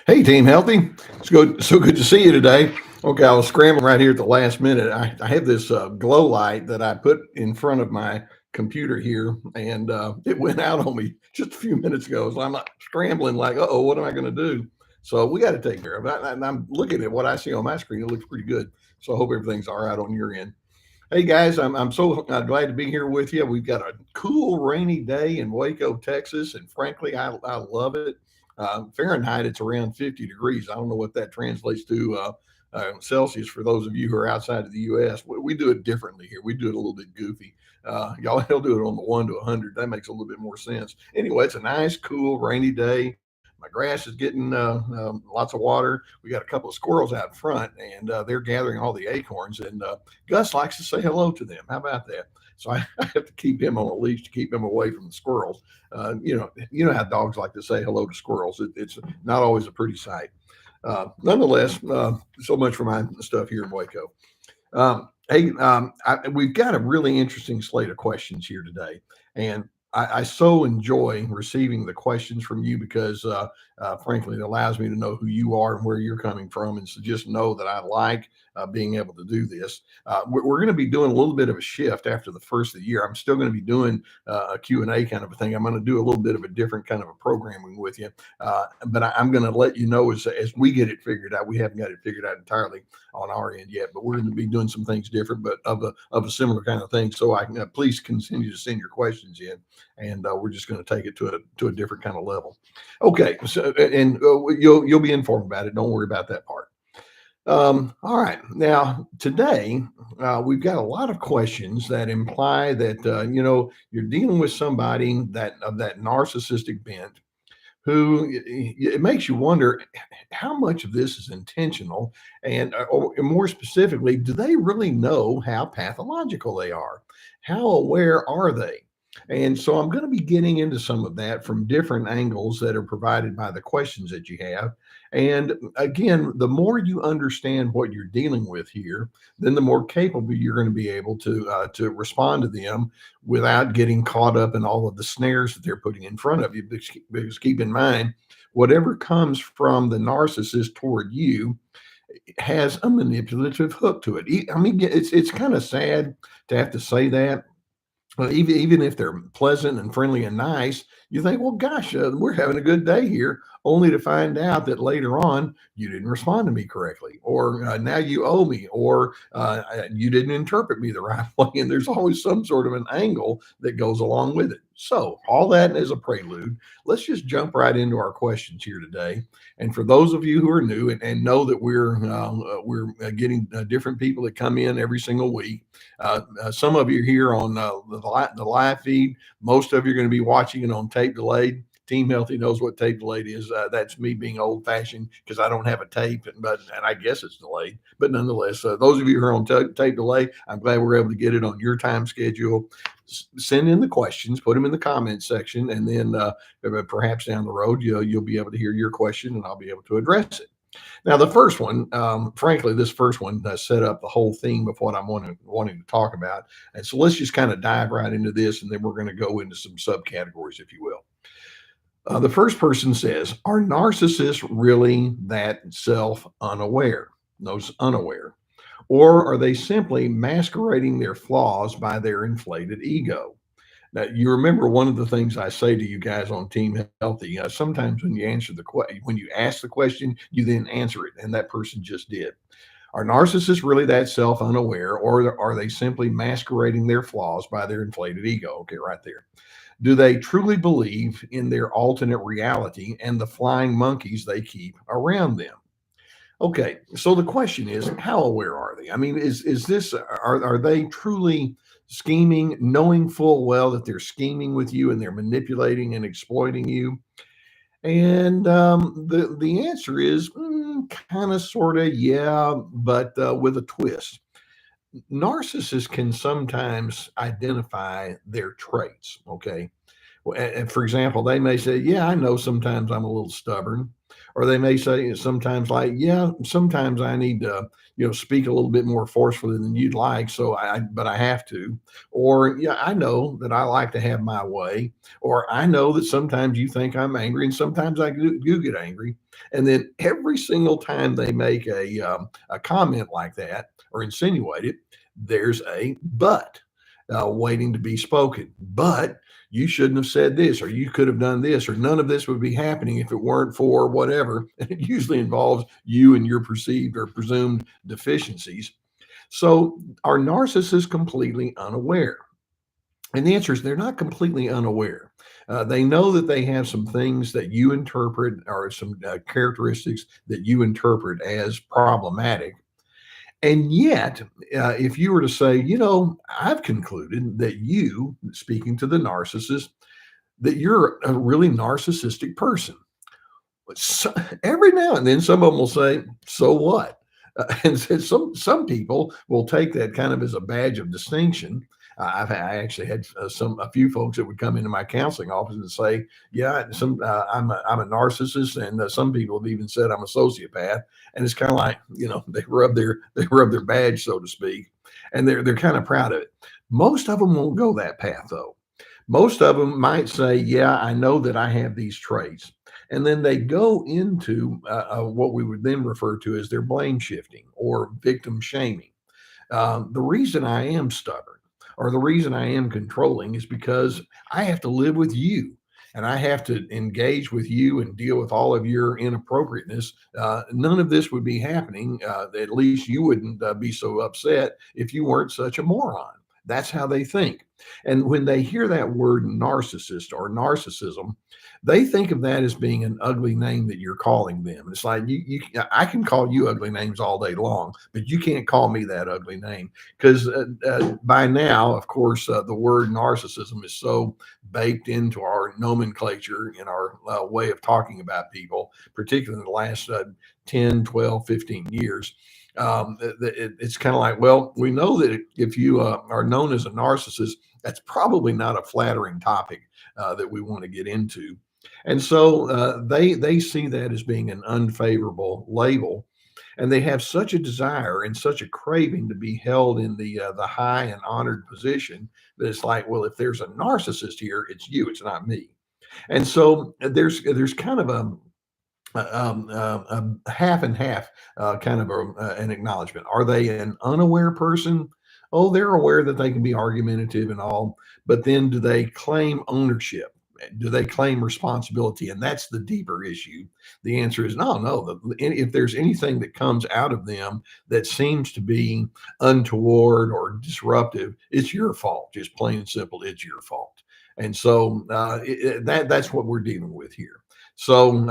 Hey, Team Healthy. It's good. So good to see you today. Okay, I was scrambling right here at the last minute. I have this glow light that I put in front of my computer here, and it went out on me just a few minutes ago. So I'm like scrambling, like, oh, what am I going to do? So we got to take care of it. And I'm looking at what I see on my screen. It looks pretty good. So I hope everything's all right on your end. Hey guys, I'm so glad to be here with you. We've got a cool rainy day in Waco, Texas, and frankly, I love it. Fahrenheit, it's around 50 degrees. I don't know what that translates to Celsius for those of you who are outside of the U.S. We do it differently here. We do it a little bit goofy. Y'all do it on the 1 to 100. That makes a little bit more sense. Anyway, it's a nice, cool, rainy day. My grass is getting lots of water. We got a couple of squirrels out front, and they're gathering all the acorns. And Gus likes to say hello to them. How about that? So I have to keep him on a leash to keep him away from the squirrels. You know how dogs like to say hello to squirrels. It's not always a pretty sight. Nonetheless, so much for my stuff here in Waco. We've got a really interesting slate of questions here today, and I so enjoy receiving the questions from you because, frankly, it allows me to know who you are and where you're coming from, and so just know that I like being able to do this. We're going to be doing a little bit of a shift after the first of the year. I'm still going to be doing a Q&A kind of a thing. I'm going to do a little bit of a different kind of a programming with you, but I'm going to let you know as we get it figured out. We haven't got it figured out entirely on our end yet, but we're going to be doing some things different, but of a similar kind of thing. So I can please continue to send your questions in, and we're just going to take it to a different kind of level. Okay, so and you'll be informed about it. Don't worry about that part. All right. Now, today, we've got a lot of questions that imply that, you're dealing with somebody that of that narcissistic bent who it makes you wonder how much of this is intentional and or more specifically, do they really know how pathological they are? How aware are they? And so I'm going to be getting into some of that from different angles that are provided by the questions that you have. And again, the more you understand what you're dealing with here, then the more capable you're going to be able to respond to them without getting caught up in all of the snares that they're putting in front of you. Because keep in mind, whatever comes from the narcissist toward you has a manipulative hook to it. I mean, it's kind of sad to have to say that, well, even if they're pleasant and friendly and nice, you think, well, gosh, we're having a good day here, only to find out that later on you didn't respond to me correctly, or now you owe me, or you didn't interpret me the right way. And there's always some sort of an angle that goes along with it. So, all that as a prelude, let's just jump right into our questions here today. And for those of you who are new and know that we're getting different people that come in every single week. Some of you are here on the live feed. Most of you are going to be watching it on tape delayed. Team Healthy knows what tape delayed is. That's me being old fashioned because I don't have a tape, and I guess it's delayed. But nonetheless, those of you who are on tape delay, I'm glad we're able to get it on your time schedule. Send in the questions, put them in the comments section, and then perhaps down the road you'll be able to hear your question, and I'll be able to address it. Now, the first one, frankly, this first one set up the whole theme of what I'm wanting to talk about. And so let's just kind of dive right into this, and then we're going to go into some subcategories, if you will. The first person says, are narcissists really that self-unaware, those unaware? Or are they simply masquerading their flaws by their inflated ego? Now, you remember one of the things I say to you guys on Team Healthy. Sometimes when you ask the question, you then answer it, and that person just did. Are narcissists really that self-unaware, or are they simply masquerading their flaws by their inflated ego? Okay, right there. Do they truly believe in their alternate reality and the flying monkeys they keep around them? Okay, so the question is, how aware are they? I mean, is this are they truly scheming, knowing full well that they're scheming with you and they're manipulating and exploiting you? And the answer is kind of, sort of, yeah, but with a twist. Narcissists can sometimes identify their traits. Okay, And for example, they may say, yeah, I know sometimes I'm a little stubborn. Or they may say sometimes like, yeah, sometimes I need to, speak a little bit more forcefully than you'd like. But I have to. Or, yeah, I know that I like to have my way. Or I know that sometimes you think I'm angry and sometimes I do get angry. And then every single time they make a comment like that or insinuate it, there's a but waiting to be spoken. But you shouldn't have said this, or you could have done this, or none of this would be happening if it weren't for whatever. And it usually involves you and your perceived or presumed deficiencies. So are narcissists completely unaware? And the answer is they're not completely unaware. They know that they have some things that you interpret or some characteristics that you interpret as problematic. And yet, if you were to say, I've concluded that you, speaking to the narcissist, that you're a really narcissistic person. So, every now and then, some of them will say, "So what?" And so some people will take that kind of as a badge of distinction. I actually had a few folks that would come into my counseling office and say, "Yeah, I'm a narcissist," and some people have even said I'm a sociopath. And it's kind of like they rub their badge, so to speak, and they're kind of proud of it. Most of them won't go that path though. Most of them might say, yeah, I know that I have these traits. And then they go into what we would then refer to as their blame shifting or victim shaming. The reason I am stubborn or the reason I am controlling is because I have to live with you and I have to engage with you and deal with all of your inappropriateness. None of this would be happening. At least you wouldn't be so upset if you weren't such a moron. That's how they think. And when they hear that word narcissist or narcissism, they think of that as being an ugly name that you're calling them. It's like I can call you ugly names all day long, but you can't call me that ugly name because by now, of course, the word narcissism is so baked into our nomenclature in our way of talking about people, particularly in the last 10, 12, 15 years. It's kind of like, well, we know that if you are known as a narcissist, that's probably not a flattering topic that we want to get into. And so they see that as being an unfavorable label. And they have such a desire and such a craving to be held in the high and honored position that it's like, well, if there's a narcissist here, it's you, it's not me. And so there's kind of a half and half kind of an acknowledgement. Are they an unaware person? Oh, they're aware that they can be argumentative and all, but then do they claim ownership? Do they claim responsibility? And that's the deeper issue. The answer is no, no. If there's anything that comes out of them that seems to be untoward or disruptive, it's your fault. Just plain and simple, it's your fault. And so that's what we're dealing with here. So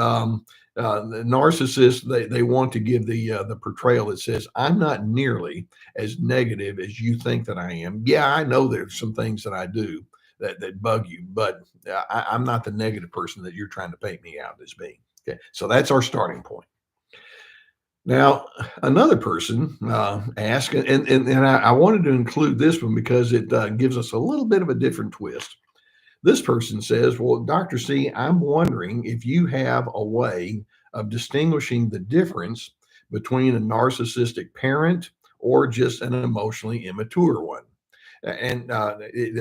the narcissists they want to give the portrayal that says I'm not nearly as negative as you think that I am. Yeah, I know there's some things that I do that bug you, but I'm not the negative person that you're trying to paint me out as being. Okay, so that's our starting point. Now, another person asked, and I wanted to include this one because it gives us a little bit of a different twist. This person says, well, Dr. C, I'm wondering if you have a way of distinguishing the difference between a narcissistic parent or just an emotionally immature one. And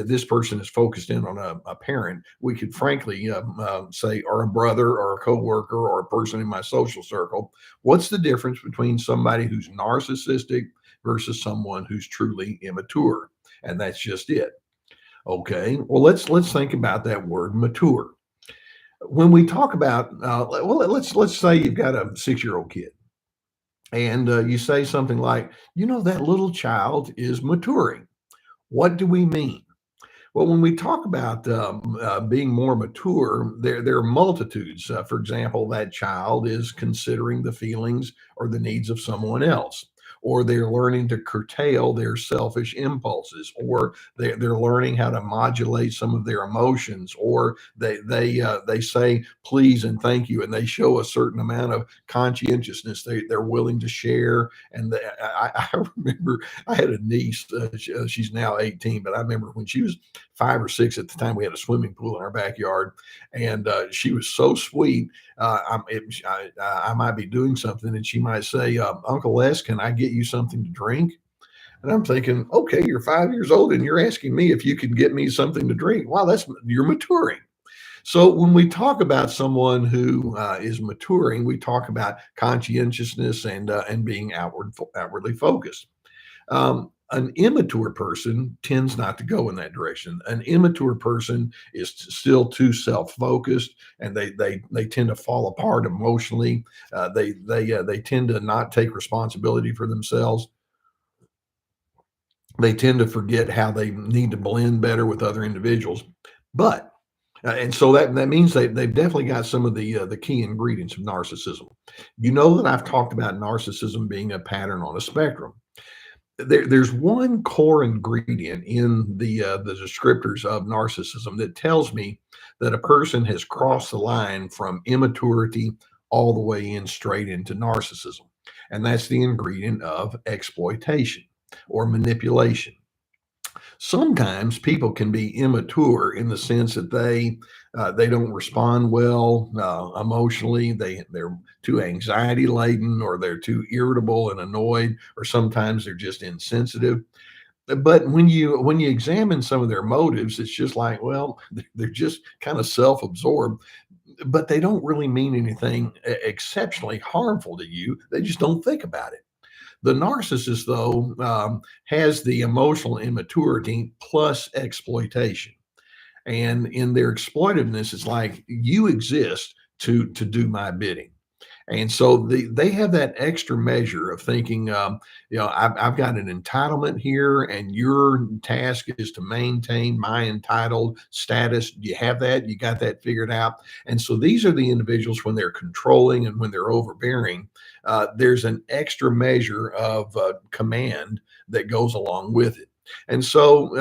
this person is focused in on a parent. We could frankly say, or a brother or a coworker or a person in my social circle. What's the difference between somebody who's narcissistic versus someone who's truly immature? And that's just it. Okay, well, let's think about that word mature. When we talk about, let's say you've got a 6-year-old kid, and you say something like, that little child is maturing. What do we mean? Well, when we talk about being more mature, there are multitudes. For example, that child is considering the feelings or the needs of someone else, or they're learning to curtail their selfish impulses, or they're learning how to modulate some of their emotions, or they say please and thank you, and they show a certain amount of conscientiousness they're willing to share. And I remember I had a niece. She's now 18, but I remember when she was 5 or 6 at the time, we had a swimming pool in our backyard, and she was so sweet. I might be doing something, and she might say, "Uncle Les, can I get you something to drink?" And I'm thinking, okay, you're 5 years old, and you're asking me if you can get me something to drink. Wow, you're maturing. So when we talk about someone who is maturing, we talk about conscientiousness and being outwardly focused. An immature person tends not to go in that direction. An immature person is still too self-focused, and they tend to fall apart emotionally. They tend to not take responsibility for themselves. They tend to forget how they need to blend better with other individuals. But and so that means they've definitely got some of the key ingredients of narcissism. You know that I've talked about narcissism being a pattern on a spectrum. There's one core ingredient in the descriptors of narcissism that tells me that a person has crossed the line from immaturity all the way in straight into narcissism, and that's the ingredient of exploitation or manipulation. Sometimes people can be immature in the sense that they don't respond well emotionally. They're too anxiety laden, or they're too irritable and annoyed, or sometimes they're just insensitive. But when you examine some of their motives, it's just like, well, they're just kind of self-absorbed, but they don't really mean anything exceptionally harmful to you. They just don't think about it. The narcissist, though, has the emotional immaturity plus exploitation. And in their exploitiveness, it's like you exist to do my bidding. And so they have that extra measure of thinking, I've got an entitlement here, and your task is to maintain my entitled status. You have that, you got that figured out. And so these are the individuals when they're controlling and when they're overbearing. There's an extra measure of command that goes along with it. And so,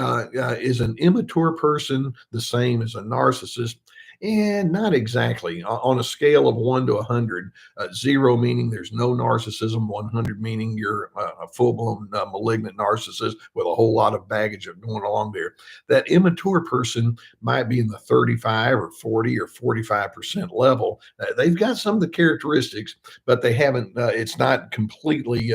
is an immature person the same as a narcissist? And not exactly. On a scale of 1 to 100, 0 meaning there's no narcissism, 100 meaning you're a full blown malignant narcissist with a whole lot of baggage going along there. That immature person might be in the 35 or 40 or 45% level. They've got some of the characteristics, but they haven't, it's not completely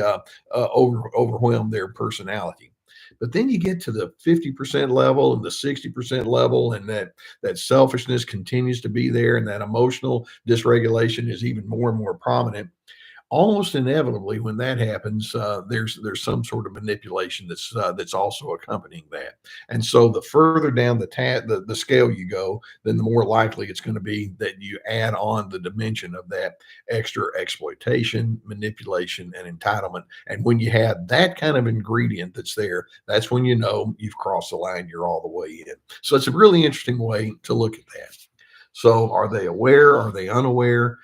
overwhelmed their personality. But then you get to the 50% level and the 60% level, and that selfishness continues to be there, and that emotional dysregulation is even more and more prominent. Almost inevitably, when that happens, there's some sort of manipulation that's also accompanying that. And so, the further down the scale you go, then the more likely it's going to be that you add on the dimension of that extra exploitation, manipulation, and entitlement. And when you have that kind of ingredient that's there, that's when you know you've crossed the line. You're all the way in. So it's a really interesting way to look at that. So, are they aware? Are they unaware?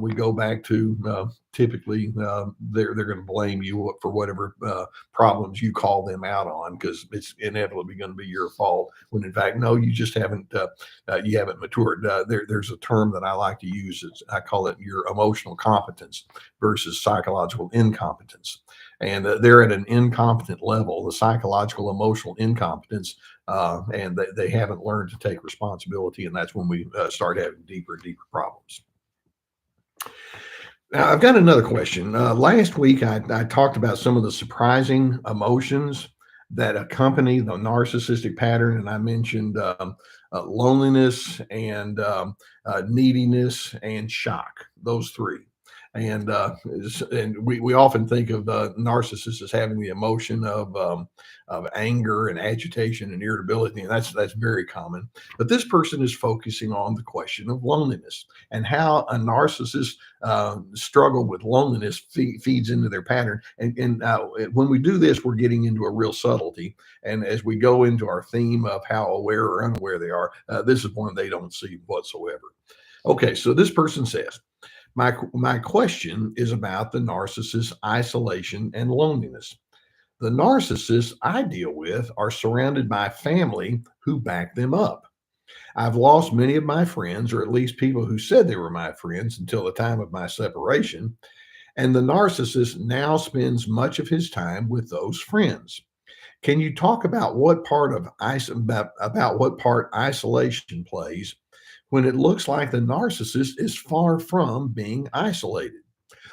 We go back to typically they're going to blame you for whatever problems you call them out on, because it's inevitably going to be your fault. When in fact, no, you haven't matured. There's a term that I like to use. I call it your emotional competence versus psychological incompetence. And they're at an incompetent level, the psychological emotional incompetence, and they haven't learned to take responsibility, and that's when we start having deeper and deeper problems. Now, I've got another question. Last week, I talked about some of the surprising emotions that accompany the narcissistic pattern, and I mentioned loneliness and neediness and shock. Those three. And we often think of narcissists as having the emotion of anger and agitation and irritability, and that's very common. But this person is focusing on the question of loneliness and how a narcissist struggle with loneliness feeds into their pattern. And when we do this, we're getting into a real subtlety. And as we go into our theme of how aware or unaware they are, this is one they don't see whatsoever. Okay, so this person says, My question is about the narcissist's isolation and loneliness. The narcissists I deal with are surrounded by family who back them up. I've lost many of my friends, or at least people who said they were my friends until the time of my separation. And the narcissist now spends much of his time with those friends. Can you talk about what part isolation plays when it looks like the narcissist is far from being isolated?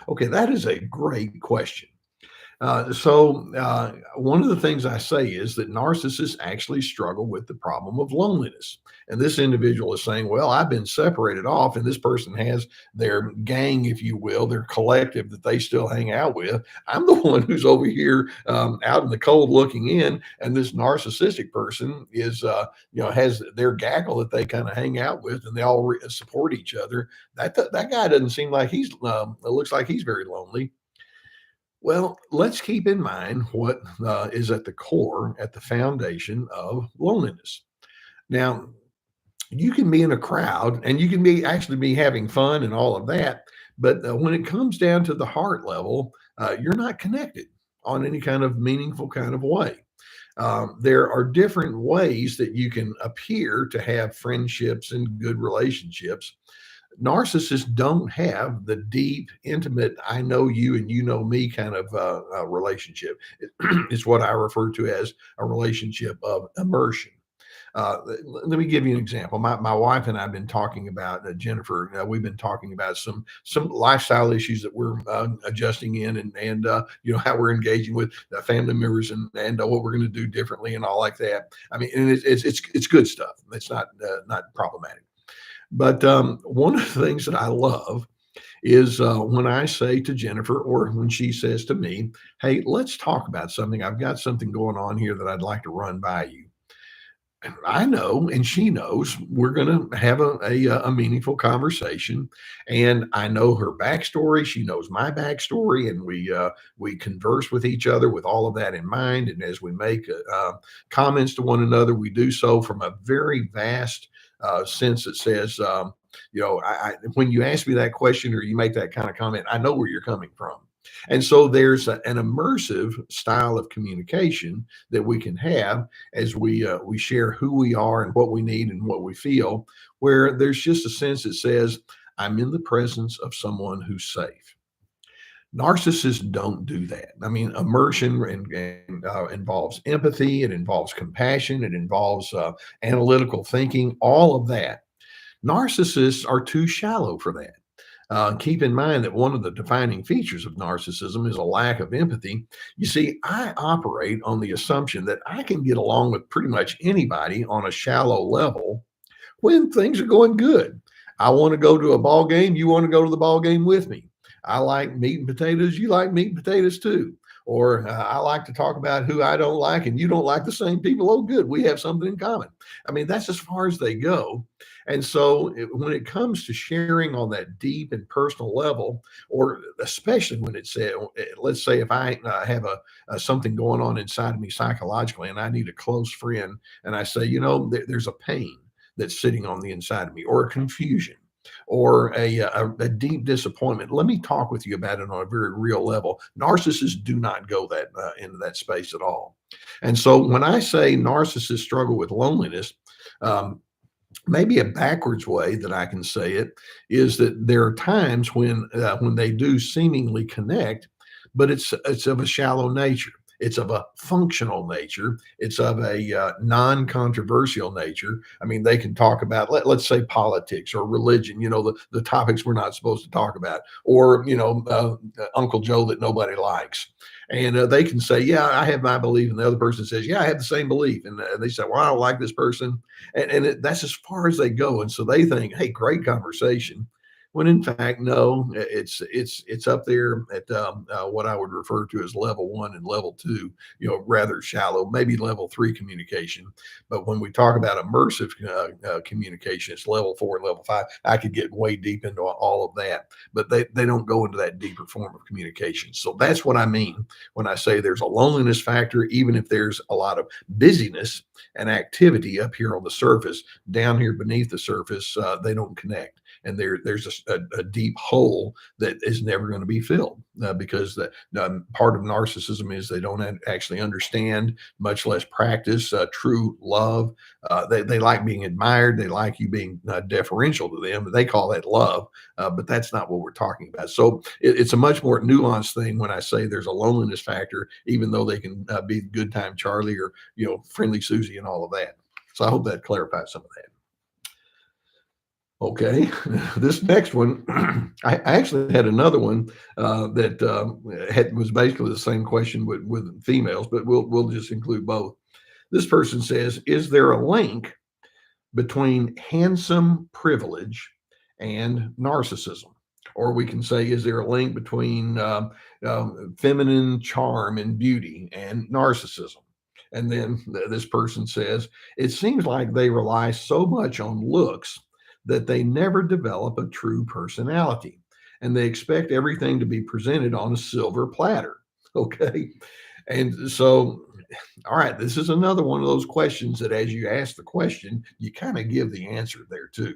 Okay, that is a great question. One of the things I say is that narcissists actually struggle with the problem of loneliness. And this individual is saying, well, I've been separated off, and this person has their gang, if you will, their collective that they still hang out with. I'm the one who's over here out in the cold looking in, and this narcissistic person is, has their gaggle that they kind of hang out with, and they all support each other. That guy doesn't seem like it looks like he's very lonely. Well, let's keep in mind what is at the core, at the foundation of loneliness. Now, you can be in a crowd and you can be actually be having fun and all of that, but when it comes down to the heart level, you're not connected on any kind of meaningful kind of way. There are different ways that you can appear to have friendships and good relationships. Narcissists don't have the deep, intimate, I know you and you know me kind of relationship. It's what I refer to as a relationship of immersion. Let me give you an example. My wife and I have been talking about Jennifer. We've been talking about some lifestyle issues that we're adjusting in, and how we're engaging with family members and what we're going to do differently and all like that. I mean, and it's good stuff. It's not problematic. But one of the things that I love is when I say to Jennifer, or when she says to me, "Hey, let's talk about something. I've got something going on here that I'd like to run by you." I know, and she knows we're going to have a meaningful conversation, and I know her backstory. She knows my backstory, and we converse with each other with all of that in mind. And as we make comments to one another, we do so from a very vast sense that says, when you ask me that question or you make that kind of comment, I know where you're coming from. And so there's an immersive style of communication that we can have as we share who we are and what we need and what we feel, where there's just a sense that says, I'm in the presence of someone who's safe. Narcissists don't do that. I mean, immersion involves empathy, it involves compassion, it involves analytical thinking, all of that. Narcissists are too shallow for that. Keep in mind that one of the defining features of narcissism is a lack of empathy. You see, I operate on the assumption that I can get along with pretty much anybody on a shallow level when things are going good. I want to go to a ball game. You want to go to the ball game with me. I like meat and potatoes. You like meat and potatoes too. Or I like to talk about who I don't like and you don't like the same people. Oh, good. We have something in common. I mean, that's as far as they go. And so when it comes to sharing on that deep and personal level, or especially when it's, let's say if I have something going on inside of me psychologically and I need a close friend and I say, there's a pain that's sitting on the inside of me, or a confusion, or a deep disappointment. Let me talk with you about it on a very real level. Narcissists do not go that into that space at all. And so when I say narcissists struggle with loneliness, maybe a backwards way that I can say it is that there are times when they do seemingly connect, but it's of a shallow nature. It's of a functional nature. It's of a non-controversial nature. I mean, they can talk about, let's say, politics or religion, the topics we're not supposed to talk about, or, Uncle Joe that nobody likes. And they can say, yeah, I have my belief. And the other person says, yeah, I have the same belief. And they say, well, I don't like this person. And that's as far as they go. And so they think, hey, great conversation. When in fact, no, it's up there at what I would refer to as level one and level two, rather shallow, maybe level three communication. But when we talk about immersive communication, it's level four and level five. I could get way deep into all of that, but they don't go into that deeper form of communication. So that's what I mean when I say there's a loneliness factor, even if there's a lot of busyness and activity up here on the surface. Down here beneath the surface, they don't connect. And there's a deep hole that is never going to be filled because part of narcissism is they don't actually understand, much less practice true love. They like being admired. They like you being deferential to them. They call that love, but that's not what we're talking about. So it's a much more nuanced thing when I say there's a loneliness factor, even though they can be good time Charlie or friendly Susie and all of that. So I hope that clarifies some of that. Okay, this next one, I actually had another one that was basically the same question with females, but we'll just include both. This person says, "Is there a link between handsome privilege and narcissism?" Or we can say, "Is there a link between feminine charm and beauty and narcissism?" And then this person says, "It seems like they rely so much on looks that they never develop a true personality, and they expect everything to be presented on a silver platter." Okay. And so, all right, this is another one of those questions that as you ask the question, you kind of give the answer there too.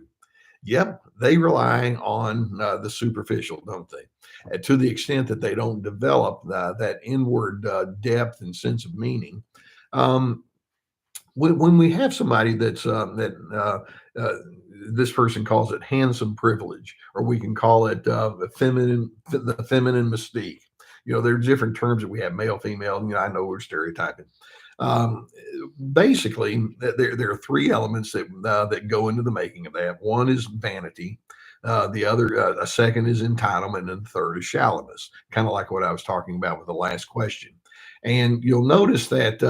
Yep, they rely on the superficial, don't they? To the extent that they don't develop that inward depth and sense of meaning. Um, when we have somebody this person calls it handsome privilege, or we can call it the feminine mystique. There are different terms that we have, male, female. I know we're stereotyping. Um, Basically, there are three elements that go into the making of that. One is vanity. The other, a second is entitlement, and the third is shallowness. Kind of like what I was talking about with the last question. And you'll notice that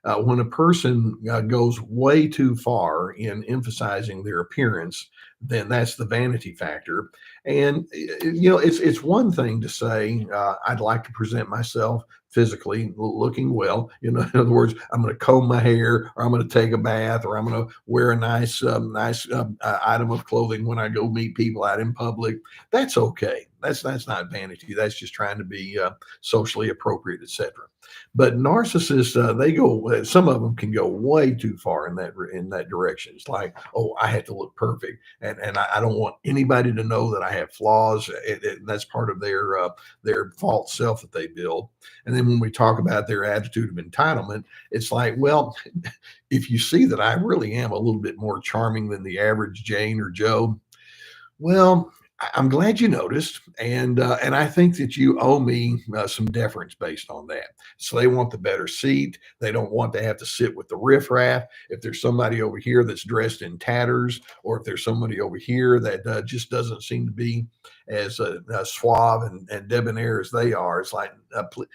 when a person goes way too far in emphasizing their appearance, then that's the vanity factor. And it's one thing to say, "I'd like to present myself physically looking well." In other words, I'm going to comb my hair, or I'm going to take a bath, or I'm going to wear a nice item of clothing when I go meet people out in public. That's okay. That's not vanity. That's just trying to be socially appropriate, etc. But narcissists, they go. Some of them can go way too far in that direction. It's like, "Oh, I have to look perfect, and I don't want anybody to know that I have flaws." That's part of their false self that they build. And then when we talk about their attitude of entitlement, it's like, well, if you see that I really am a little bit more charming than the average Jane or Joe, well, I'm glad you noticed, and I think that you owe me some deference based on that. So they want the better seat. They don't want to have to sit with the riffraff. If there's somebody over here that's dressed in tatters, or if there's somebody over here that just doesn't seem to be as suave and debonair as they are, it's like,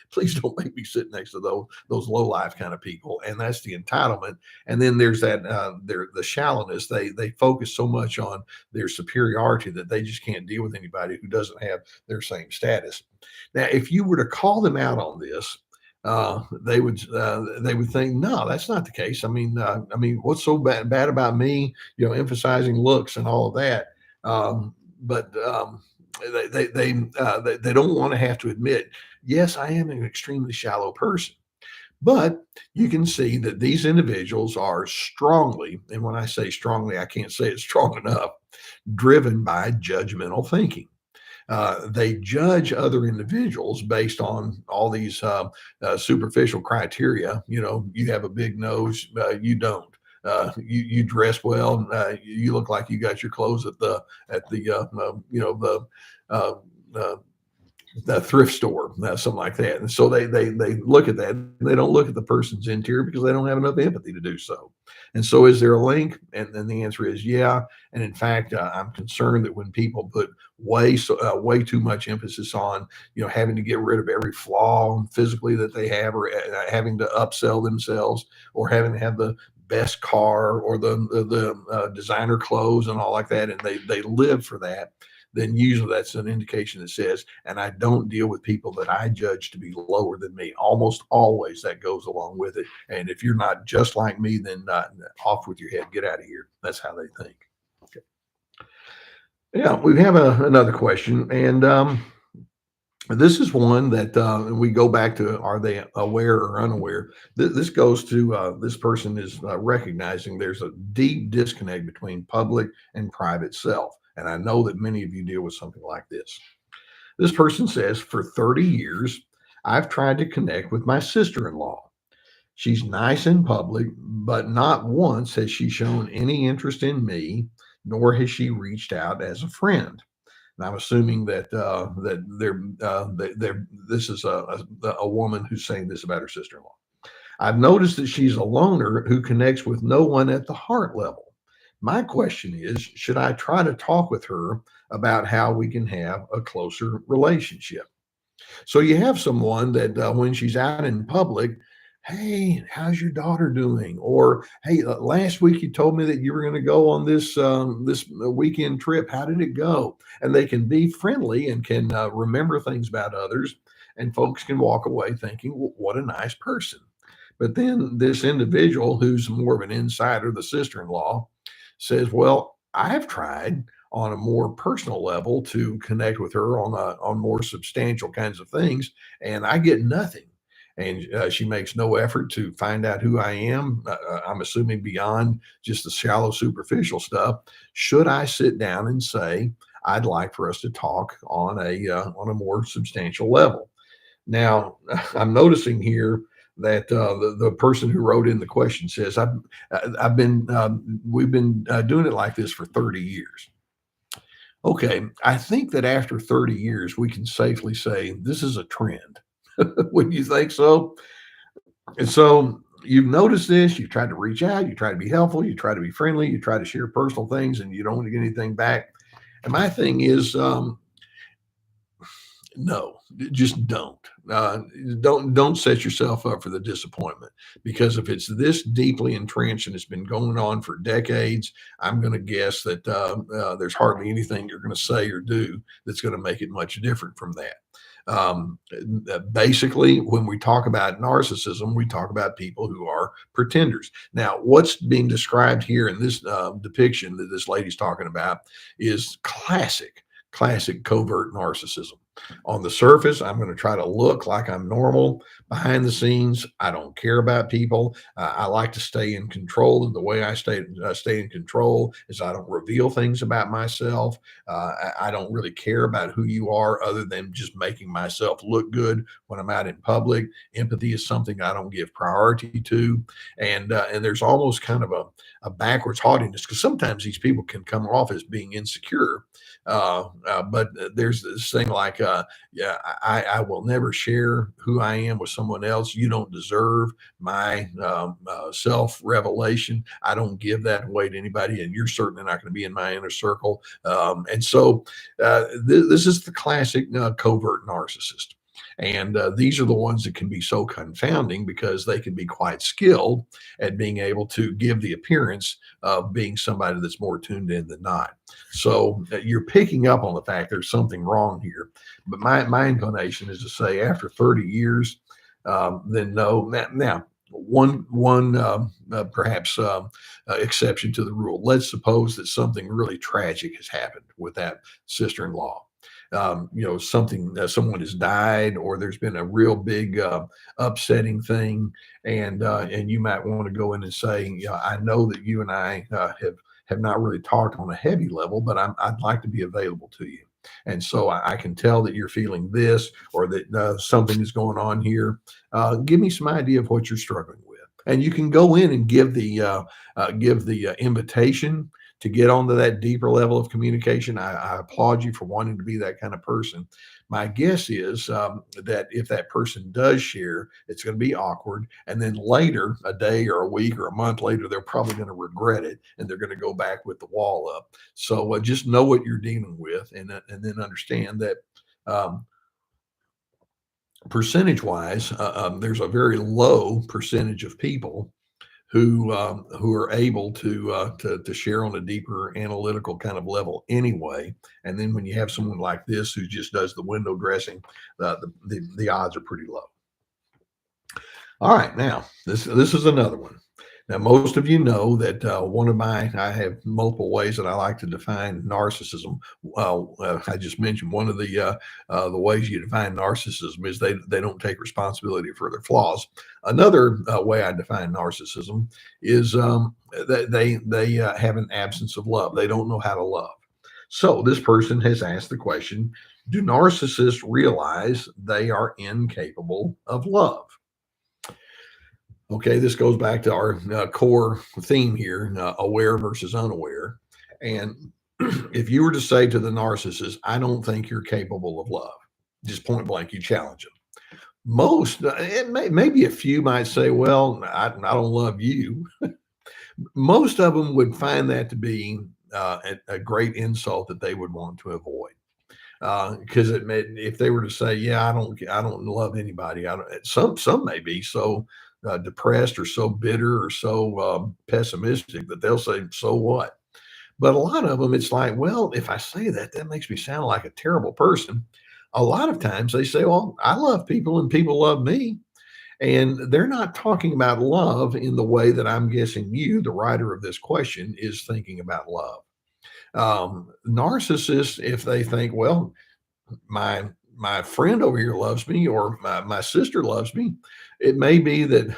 please don't make me sit next to those low life kind of people. And that's the entitlement. And then there's that the shallowness. They focus so much on their superiority that they just can't deal with anybody who doesn't have their same status. Now, if you were to call them out on this, they would think, no, that's not the case. What's so bad about me? Emphasizing looks and all of that. But they don't want to have to admit, yes, I am an extremely shallow person. But you can see that these individuals are strongly, and when I say strongly, I can't say it's strong enough, driven by judgmental thinking. They judge other individuals based on all these superficial criteria. You have a big nose, you don't. You dress well. You look like you got your clothes at the thrift store, something like that. And so they look at that. They don't look at the person's interior because they don't have enough empathy to do so. And so, is there a link? And then the answer is yeah. And in fact, I'm concerned that when people put way too much emphasis on having to get rid of every flaw physically that they have, or having to upsell themselves, or having to have the best car, or the designer clothes and all like that, and they live for that, then usually that's an indication that says, and I don't deal with people that I judge to be lower than me. Almost always that goes along with it. And if you're not just like me, then off with your head, get out of here. That's how they think. Okay. Yeah, we have another question, and this is one that we go back to: are they aware or unaware? This goes to this person is recognizing there's a deep disconnect between public and private self. And I know that many of you deal with something like this. This person says, for 30 years, I've tried to connect with my sister-in-law. She's nice in public, but not once has she shown any interest in me, nor has she reached out as a friend. And I'm assuming that this is a woman who's saying this about her sister-in-law. I've noticed that she's a loner who connects with no one at the heart level. My question is, should I try to talk with her about how we can have a closer relationship? So you have someone that when she's out in public, hey, how's your daughter doing? Or hey, last week you told me that you were going to go on this weekend trip. How did it go? And they can be friendly and can remember things about others, and folks can walk away thinking, well, what a nice person. But then this individual who's more of an insider, the sister-in-law, says, well, I've tried on a more personal level to connect with her on more substantial kinds of things, and I get nothing. And she makes no effort to find out who I am. I'm assuming beyond just the shallow, superficial stuff. Should I sit down and say, I'd like for us to talk on a more substantial level? Now, I'm noticing here that the person who wrote in the question says, we've been doing it like this for 30 years. Okay, I think that after 30 years, we can safely say this is a trend. Wouldn't you think so? And so you've noticed this, you've tried to reach out, you try to be helpful, you try to be friendly, you try to share personal things, and you don't want to get anything back. And my thing is, no, just don't. Don't set yourself up for the disappointment, because if it's this deeply entrenched and it's been going on for decades, I'm going to guess that there's hardly anything you're going to say or do that's going to make it much different from that. Basically, when we talk about narcissism, we talk about people who are pretenders. Now, what's being described here in this depiction that this lady's talking about is classic covert narcissism. On the surface, I'm going to try to look like I'm normal. Behind the scenes, I don't care about people. I like to stay in control. And the way I stay in control is I don't reveal things about myself. I don't really care about who you are other than just making myself look good when I'm out in public. Empathy is something I don't give priority to. And there's almost kind of a backwards haughtiness, because sometimes these people can come off as being insecure. But there's this thing like, yeah, I will never share who I am with someone else. You don't deserve my self revelation. I don't give that away to anybody, and you're certainly not going to be in my inner circle. And so this is the classic covert narcissist. And these are the ones that can be so confounding, because they can be quite skilled at being able to give the appearance of being somebody that's more tuned in than not. So you're picking up on the fact there's something wrong here. But my inclination is to say, after 30 years, then no. Now, one perhaps exception to the rule. Let's suppose that something really tragic has happened with that sister-in-law. Something, someone has died, or there's been a real big upsetting thing, and you might want to go in and say, I know that you and I have not really talked on a heavy level, but I'd like to be available to you. And so I can tell that you're feeling this, or that something is going on here. Give me some idea of what you're struggling with, and you can go in and give the invitation to get onto that deeper level of communication. I applaud you for wanting to be that kind of person. My guess is that if that person does share, it's going to be awkward. And then later, a day or a week or a month later, they're probably going to regret it, and they're going to go back with the wall up. So just know what you're dealing with, and then understand that percentage wise, there's a very low percentage of people who are able to share on a deeper analytical kind of level anyway. And then when you have someone like this who just does the window dressing, the odds are pretty low. All right, now this is another one. Now, most of you know that I have multiple ways that I like to define narcissism. I just mentioned one of the ways you define narcissism is they don't take responsibility for their flaws. Another way I define narcissism is that they have an absence of love. They don't know how to love. So this person has asked the question, do narcissists realize they are incapable of love? Okay, this goes back to our core theme here, aware versus unaware. And if you were to say to the narcissist, I don't think you're capable of love, just point blank, you challenge them. Most, maybe a few might say, well, I don't love you. Most of them would find that to be a great insult that they would want to avoid. Because it may, if they were to say, yeah, I don't love anybody. I don't. Some may be so depressed or so bitter or so pessimistic that they'll say, so what? But a lot of them, it's like, well, if I say that, that makes me sound like a terrible person. A lot of times they say, well, I love people and people love me. And they're not talking about love in the way that I'm guessing you, the writer of this question, is thinking about love. Narcissists, if they think, well, my friend over here loves me or my sister loves me, it may be that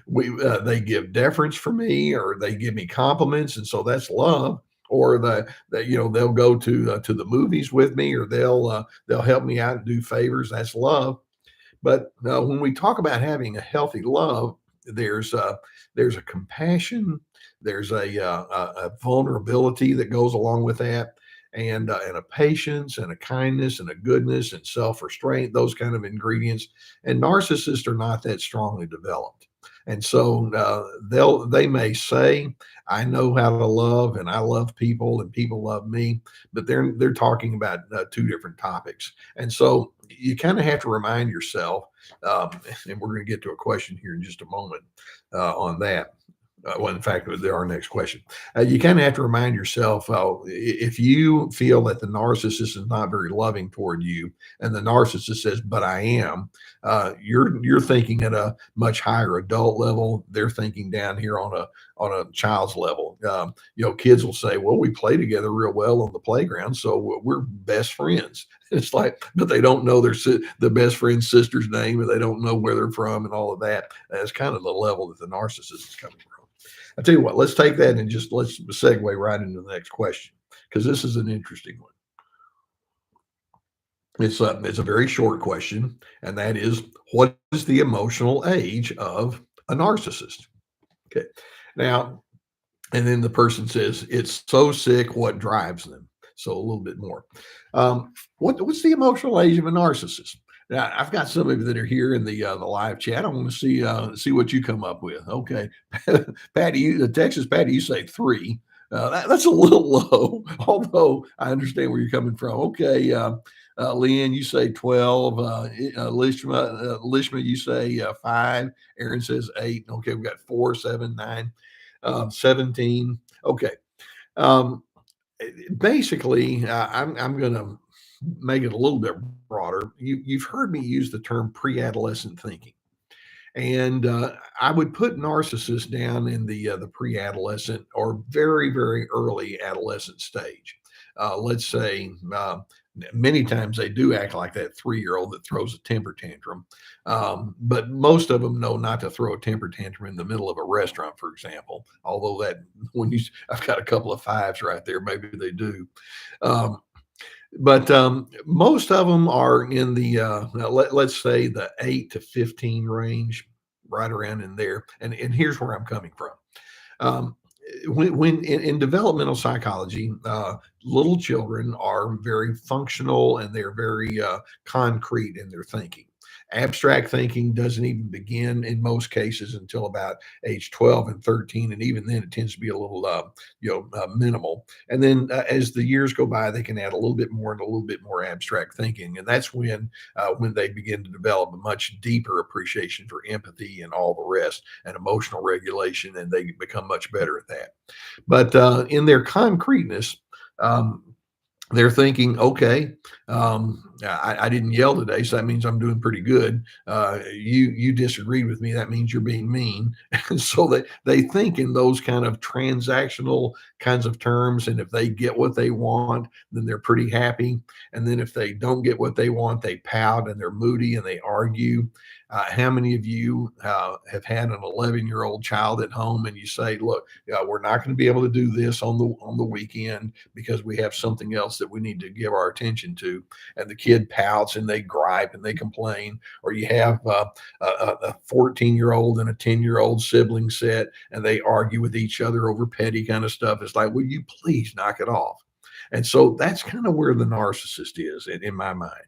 we they give deference for me or they give me compliments and so that's love, or that they'll go to the movies with me, or they'll help me out and do favors, that's love. But when we talk about having a healthy love, there's there's a compassion, there's a vulnerability that goes along with that, and a patience and a kindness and a goodness and self restraint, those kind of ingredients. And narcissists are not that strongly developed. And so they may say, I know how to love and I love people and people love me, but they're talking about two different topics. And so you kind of have to remind yourself, and we're going to get to a question here in just a moment on that. Well, in fact, with our next question, you kind of have to remind yourself if you feel that the narcissist is not very loving toward you, and the narcissist says, "But I am," you're thinking at a much higher adult level. They're thinking down here on a child's level. Kids will say, "Well, we play together real well on the playground, so we're best friends." It's like, but they don't know the best friend's sister's name, and they don't know where they're from, and all of that. That's kind of the level that the narcissist is coming from. I tell you what, let's take that and just let's segue right into the next question, because this is an interesting one. It's a very short question, and that is, what is the emotional age of a narcissist? Okay. Now, and then the person says, it's so sick, what drives them? So a little bit more. What's the emotional age of a narcissist? Now, I've got some of you that are here in the live chat. I want to see what you come up with. Okay, Patty, Texas Patty, you say 3. That's a little low, although I understand where you're coming from. Okay, Leanne, you say 12. Lishma, you say 5. Aaron says 8. Okay, we got 4, 7, 9. 17. Okay. Um, Basically, I'm going to make it a little bit broader. You've heard me use the term pre-adolescent thinking, and I would put narcissists down in the pre-adolescent or very, very early adolescent stage. Let's say many times they do act like that 3-year-old that throws a temper tantrum, but most of them know not to throw a temper tantrum in the middle of a restaurant, for example. Although that I've got a couple of 5s right there, maybe they do. Um, but most of them are in the let's say the 8 to 15 range, right around in there. And here's where I'm coming from. Um, when in developmental psychology, little children are very functional and they're very concrete in their thinking. Abstract thinking doesn't even begin in most cases until about age 12 and 13, and even then it tends to be a little minimal. And then as the years go by, they can add a little bit more and a little bit more abstract thinking, and that's when they begin to develop a much deeper appreciation for empathy and all the rest, and emotional regulation, and they become much better at that. But in their concreteness, um, they're thinking, okay, I didn't yell today, so that means I'm doing pretty good. You disagreed with me. That means you're being mean. And so they think in those kind of transactional kinds of terms. And if they get what they want, then they're pretty happy. And then if they don't get what they want, they pout and they're moody and they argue. How many of you have had an 11-year-old child at home and you say, look, we're not going to be able to do this on the weekend because we have something else that we need to give our attention to, and the kid pouts and they gripe and they complain, or you have a 14-year-old and a 10-year-old sibling set and they argue with each other over petty kind of stuff. It's like, will you please knock it off? And so that's kind of where the narcissist is in my mind.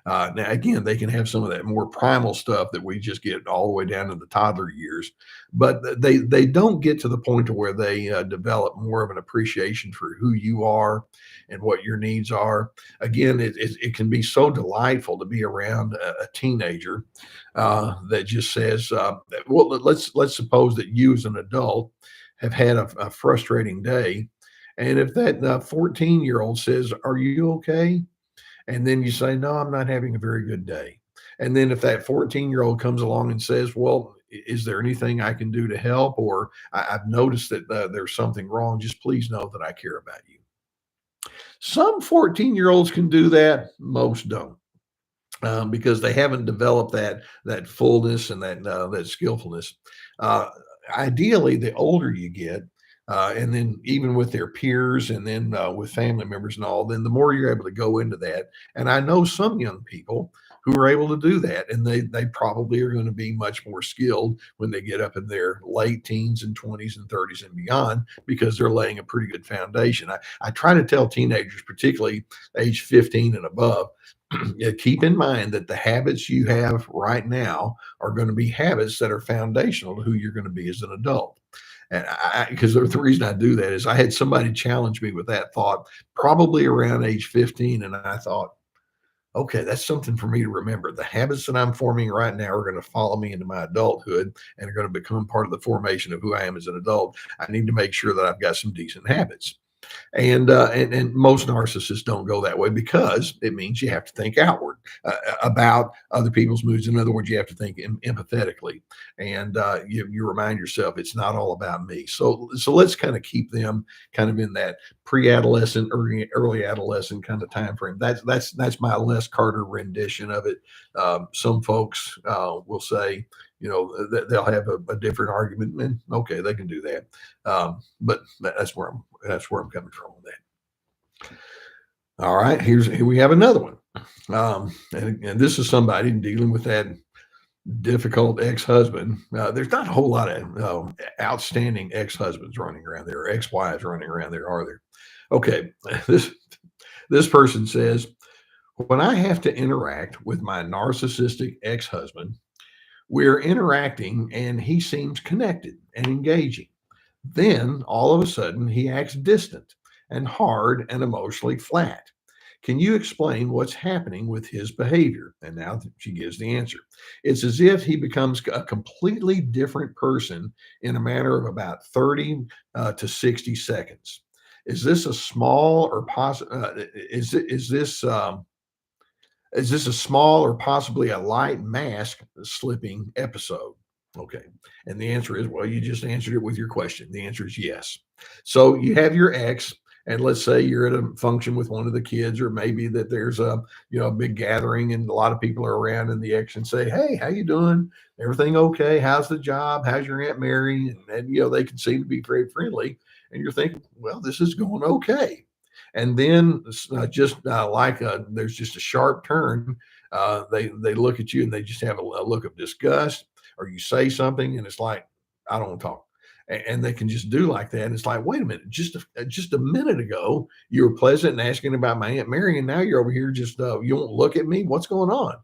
Now, again, they can have some of that more primal stuff that we just get all the way down to the toddler years, but they don't get to the point to where they develop more of an appreciation for who you are and what your needs are. Again, it can be so delightful to be around a teenager that just says, "Well, let's suppose that you as an adult have had a frustrating day." And if that 14-year-old says, "Are you okay?" And then you say, no, I'm not having a very good day. And then if that 14-year-old comes along and says, well, is there anything I can do to help? Or I've noticed that there's something wrong. Just please know that I care about you. Some 14-year-olds can do that. Most don't. Because they haven't developed that fullness and that skillfulness. Uh, Ideally, the older you get, and then even with their peers, and then with family members and all, then the more you're able to go into that. And I know some young people who are able to do that, and they probably are going to be much more skilled when they get up in their late teens and 20s and 30s and beyond, because they're laying a pretty good foundation. I try to tell teenagers, particularly age 15 and above, yeah, keep in mind that the habits you have right now are going to be habits that are foundational to who you're going to be as an adult. And because the reason I do that is I had somebody challenge me with that thought probably around age 15. And I thought, okay, that's something for me to remember. The habits that I'm forming right now are going to follow me into my adulthood and are going to become part of the formation of who I am as an adult. I need to make sure that I've got some decent habits. And most narcissists don't go that way because it means you have to think outward about other people's moods. In other words, you have to think empathetically, and you remind yourself it's not all about me. So let's kind of keep them kind of in that pre-adolescent, early adolescent kind of time frame. That's my Les Carter rendition of it. Some folks will say, they'll have a different argument, and okay, they can do that. But that's where I'm coming from on that. All right, here we have another one. And this is somebody dealing with that difficult ex-husband. There's not a whole lot of outstanding ex-husbands running around there, or ex-wives running around there, are there? Okay, this person says, when I have to interact with my narcissistic ex-husband, we're interacting and he seems connected and engaging. Then all of a sudden he acts distant and hard and emotionally flat. Can you explain what's happening with his behavior? And now she gives the answer. It's as if he becomes a completely different person in a matter of about 30 to 60 seconds. Is this a small or is this a small or possibly a light mask slipping episode? Okay. And the answer is, well, you just answered it with your question. The answer is yes. So you have your ex, and let's say you're at a function with one of the kids, or maybe that there's a big gathering and a lot of people are around, and the ex and say, hey, how you doing? Everything okay? How's the job? How's your Aunt Mary? And they can seem to be very friendly. And you're thinking, well, this is going okay. And then there's just a sharp turn. They look at you and they just have a look of disgust, or you say something and it's like, I don't want to talk. And they can just do like that. And it's like, wait a minute, just a minute ago, you were pleasant and asking about my Aunt Mary, and now you're over here just you won't look at me. What's going on?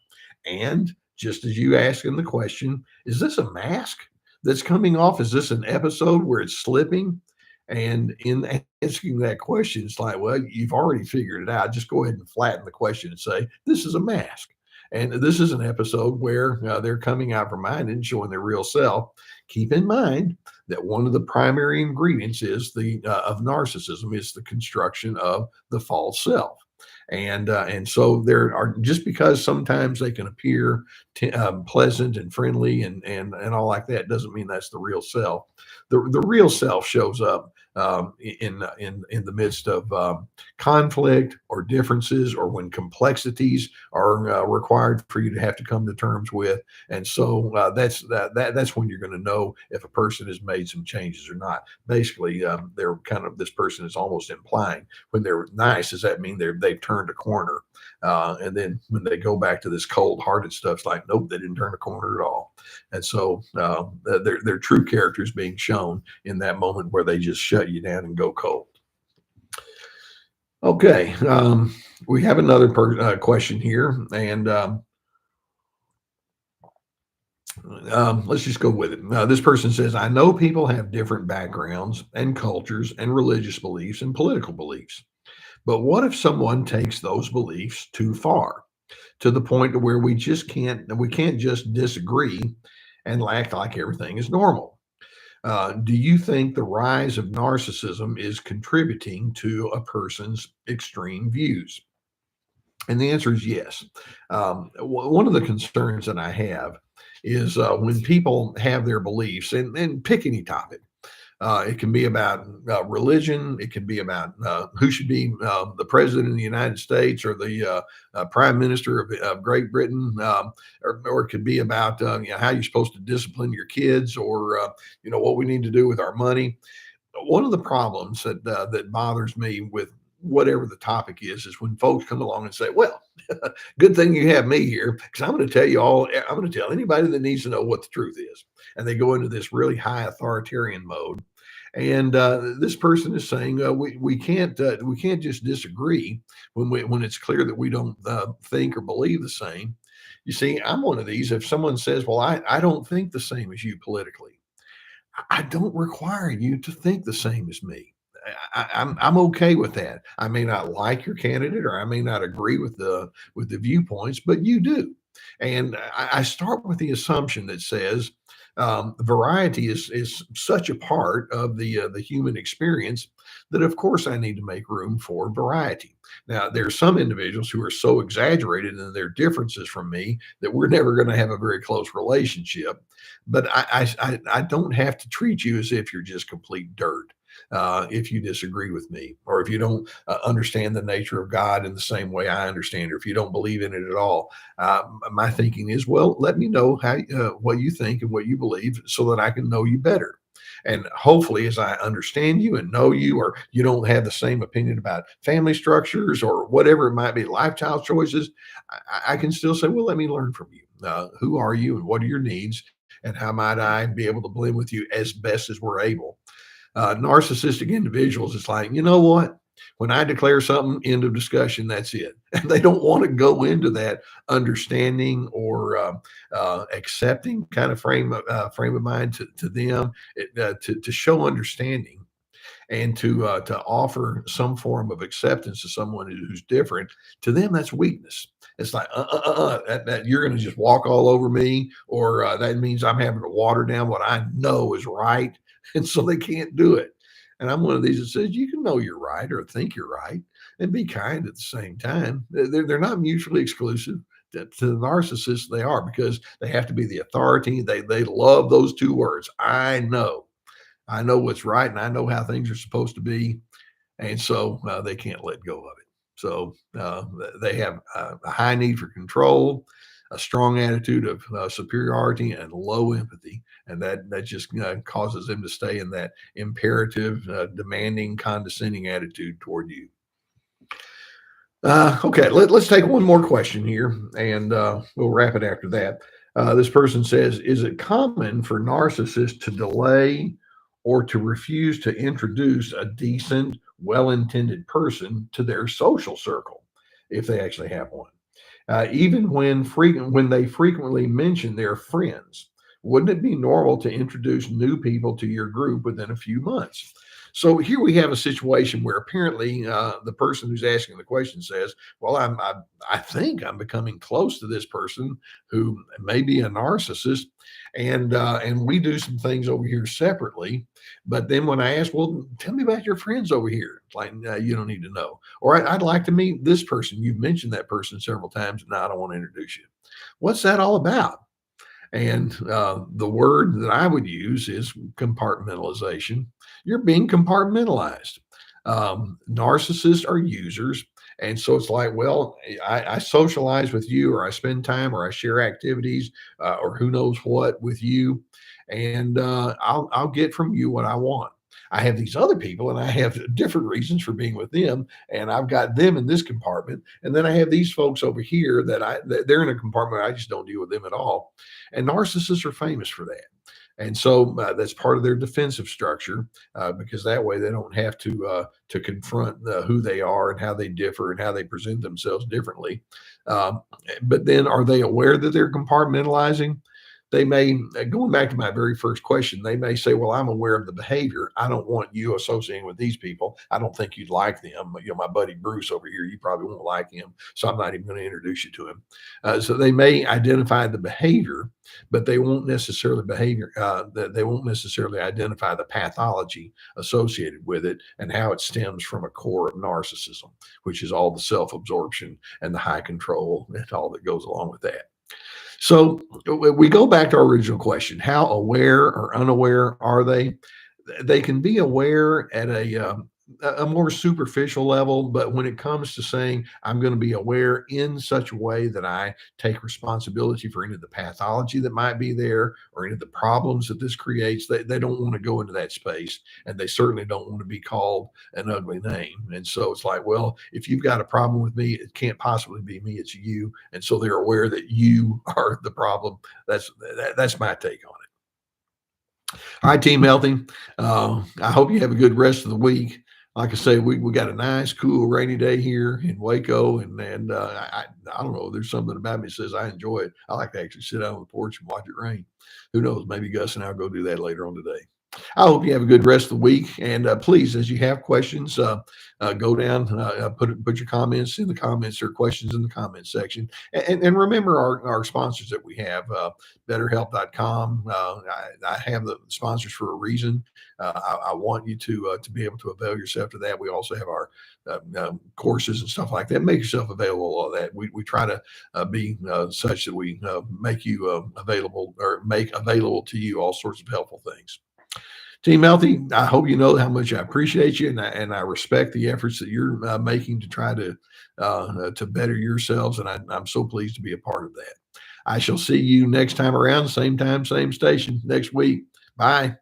And just as you asking the question, is this a mask that's coming off? Is this an episode where it's slipping? And in asking that question, it's like, well, you've already figured it out. Just go ahead and flatten the question and say, this is a mask. And this is an episode where they're coming out from behind and showing their real self. Keep in mind that one of the primary ingredients is of narcissism is the construction of the false self. And so there are, just because sometimes they can appear pleasant and friendly and all like that, doesn't mean that's the real self. The real self shows up in the midst of conflict or differences, or when complexities are required for you to have to come to terms with. And so that's when you're going to know if a person has made some changes or not. Basically, they're kind of, this person is almost implying, when they're nice, does that mean they've turned a corner? And then when they go back to this cold-hearted stuff, it's like, nope, they didn't turn a corner at all. And so their true character is being shown in that moment where they just shut you down and go cold. Okay, we have another question here, and let's just go with it. This person says, I know people have different backgrounds and cultures and religious beliefs and political beliefs, but what if someone takes those beliefs too far, to the point to where we can't just disagree and act like everything is normal? Do you think the rise of narcissism is contributing to a person's extreme views? And the answer is yes. One of the concerns that I have is when people have their beliefs, and pick any topic. It can be about religion. It can be about who should be the president of the United States, or the prime minister of Great Britain, or it could be about how you're supposed to discipline your kids, or what we need to do with our money. One of the problems that bothers me with whatever the topic is when folks come along and say, well, good thing you have me here, because I'm going to tell you all, I'm going to tell anybody that needs to know what the truth is. And they go into this really high authoritarian mode. And this person is saying we can't just disagree when it's clear that we don't think or believe the same. You see, I'm one of these. If someone says, well, I don't think the same as you politically, I don't require you to think the same as me. I'm okay with that. I may not like your candidate, or I may not agree with the viewpoints, but you do. And I start with the assumption that says variety is such a part of the human experience that, of course, I need to make room for variety. Now, there are some individuals who are so exaggerated in their differences from me that we're never going to have a very close relationship. But I don't have to treat you as if you're just complete dirt. If you disagree with me, or if you don't understand the nature of God in the same way I understand, or if you don't believe in it at all, my thinking is, well, let me know what you think and what you believe, so that I can know you better. And hopefully, as I understand you and know you, or you don't have the same opinion about family structures or whatever it might be, lifestyle choices, I can still say, well, let me learn from you. Who are you, and what are your needs, and how might I be able to blend with you as best as we're able? Narcissistic individuals, it's like, you know what? When I declare something, end of discussion, that's it. And they don't want to go into that understanding or accepting kind of frame of mind to them, to show understanding, and to offer some form of acceptance to someone who's different. To them, that's weakness. It's like that you're going to just walk all over me, or that means I'm having to water down what I know is right, and so they can't do it. And I'm one of these that says you can know you're right, or think you're right, and be kind at the same time. They're not mutually exclusive. To the narcissists, they are, because they have to be the authority. They love those two words. I know what's right, and I know how things are supposed to be. And so they can't let go of it. So they have a high need for control, a strong attitude of superiority, and low empathy. And that just causes them to stay in that imperative, demanding, condescending attitude toward you. Okay, let's take one more question here, and we'll wrap it after that. This person says, is it common for narcissists to delay or to refuse to introduce a decent, well-intended person to their social circle, if they actually have one? Even when they frequently mention their friends, wouldn't it be normal to introduce new people to your group within a few months? So here we have a situation where apparently the person who's asking the question says, "Well, I think I'm becoming close to this person who may be a narcissist, and we do some things over here separately. But then when I ask, well, tell me about your friends over here, it's like, no, you don't need to know. Or I'd like to meet this person. You've mentioned that person several times, and now I don't want to introduce you. What's that all about?" And the word that I would use is compartmentalization. You're being compartmentalized. Narcissists are users. And so it's like, well, I socialize with you, or I spend time, or I share activities, or who knows what with you. And I'll get from you what I want. I have these other people and I have different reasons for being with them. And I've got them in this compartment. And then I have these folks over here that they're in a compartment. I just don't deal with them at all. And narcissists are famous for that. And so that's part of their defensive structure, because that way they don't have to confront who they are and how they differ and how they present themselves differently. But then, are they aware that they're compartmentalizing? They may, going back to my very first question, they may say, "Well, I'm aware of the behavior. I don't want you associating with these people. I don't think you'd like them. My buddy Bruce over here, you probably won't like him. So I'm not even going to introduce you to him." So they may identify the behavior, but they won't necessarily they won't necessarily identify the pathology associated with it and how it stems from a core of narcissism, which is all the self-absorption and the high control and all that goes along with that. So we go back to our original question: how aware or unaware are they? They can be aware at a more superficial level, but when it comes to saying, "I'm going to be aware in such a way that I take responsibility for any of the pathology that might be there or any of the problems that this creates," they don't want to go into that space. And they certainly don't want to be called an ugly name. And so it's like, well, if you've got a problem with me, it can't possibly be me, it's you. And so they're aware that you are the problem. That's my take on it. All right, Team Healthy. I hope you have a good rest of the week. Like I say, we got a nice, cool, rainy day here in Waco, and I don't know. There's something about me that says I enjoy it. I like to actually sit out on the porch and watch it rain. Who knows? Maybe Gus and I'll go do that later on today. I hope you have a good rest of the week. And please, as you have questions, go down, put your comments in the comments or questions in the comments section. And remember our sponsors that we have, BetterHelp.com. I have the sponsors for a reason. I want you to be able to avail yourself to that. We also have our courses and stuff like that. Make yourself available. All that we try to be such that we make you available, or make available to you all sorts of helpful things. Team Healthy, I hope you know how much I appreciate you, and I respect the efforts that you're making to try to better yourselves, and I'm so pleased to be a part of that. I shall see you next time around, same time, same station next week. Bye.